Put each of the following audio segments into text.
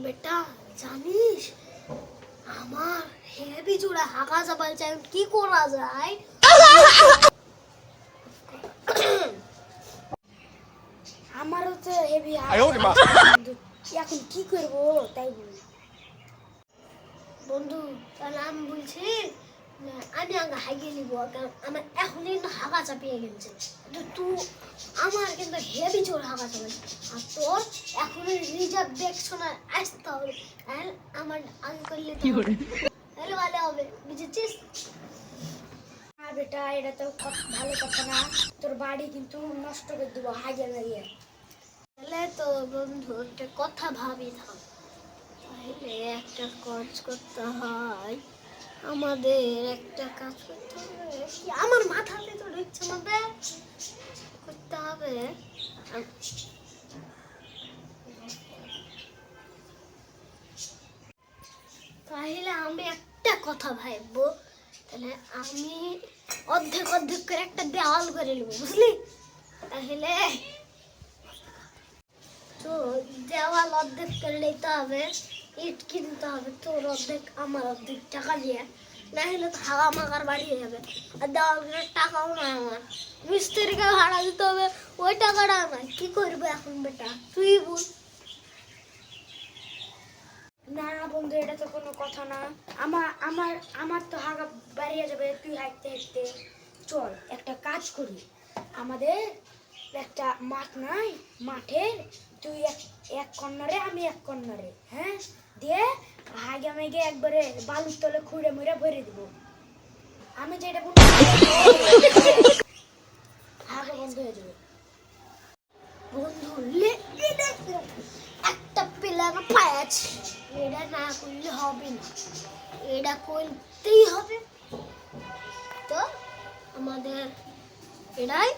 বেটা জানিস আমার হেভি জোড়া হাগা যাবার চাই কি করা যায়? আমারও তো হেভি এখন কি করব তাই বল বন্ধু। তাহলে আমি বলছি আমি আগে হাগিয়ে নিব, কারণ আমার এখনই কিন্তু হাগা চাপিয়ে গেছে। তুই আমার কিন্তু হেভি জোর হাগা চাপে, আর তোর এখনই রিজার্ভ দেখছো না, আসতে হবে। আমার আগে করলে তো তাহলে ভালো হবে, বুঝেছিস? আর বেটা এটা তো ভালো কথা না, তোর বাড়ি কিন্তু নষ্ট করে দেবো হাগিয়ে লাগিয়ে। তাহলে তো বন্ধু একটা কথা ভাবি থাম, তাহলে একটা কাজ করতে হয়, আমাদের একটা কাজ করতে হবে কি আমার মাথাতে তো ঢুকছে না, করতে হবে। তাহলে আমি একটা কথা ভাববো, তাহলে আমি অর্ধেক অর্ধেক করে একটা দেওয়াল করে নেবো, বুঝলি? তাহলে তো দেওয়াল অর্ধেক করে নিতে হবে, ইট কিনতে হবে, তোর অর্ধেক আমার অর্ধেক টাকা দিয়ে, না হলে তো হাওয়া মাগার বাড়ি হয়ে যাবে। আর দেওয়ালের টাকাও না আমার, মিস্ত্রিকে ভাড়া দিতে হবে, ওই টাকাটা আমার কি করবো এখন বেটা তুই বল। না না বন্ধু, এটা তো কোনো কথা না। আমার আমার আমার তো হাগা বাড়িয়ে যাবে তুই হাঁটতে হাঁটতে। চল একটা কাজ করি, আমাদের একটা মাঠ নাই, মাঠে তুই এক কর্নারে আমি এক কর্নারে, হ্যাঁ, দিয়ে হাগে মেগে একবারে বালুর তলে খুঁড়ে মুড়ে ভরে দিব। আমি যেটা বলবো হাগা বন্ধ হয়ে যাবে। বন্ধু একটা পিলার পায় আছে, এটা না করলে হবে না, এটা করতেই হবে। তো আমাদের এটাই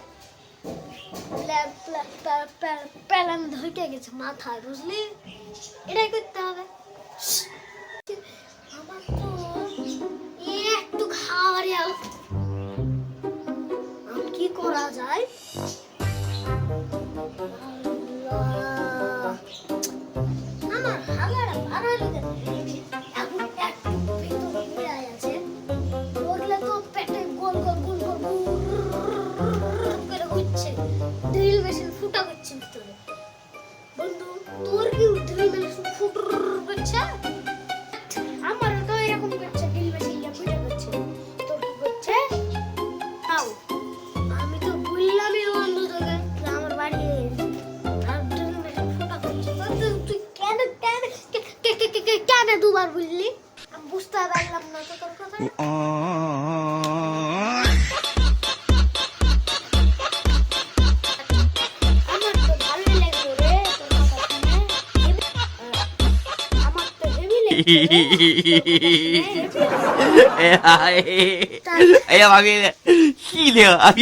প্যালান ধরে গেছে মাথায়, বুঝলি? এটাই করতে হবে। আমার তো একটু খাওয়ার কি করা যায়? আমার হাগাটা বাড়ালে এখন একটু ভেতরে পড়ে আছে, পড়লে তো পেটে গোল গোল গোল গোল করে ঘুরছে, ড্রিল মেশিন ফুটা করছে ভিতরে। বন্ধু তোর কি ড্রিল মেশিন ফুট করছে? আমারও তো এরকম করছে, ড্রিল মেশিনটা ফুটা করছে। তোর কি করছে? তাও আমি তো বললামই বন্ধু তোকে আমার বাড়ি কেন দুবার বললি? আমি বুঝতে পারলাম না তো তোর কথা। আমার তো ভালোই লাগলো রে তোর কথা শুনে, আমার তো হেভি লাগছে।哎呀妈逼的，细的啊！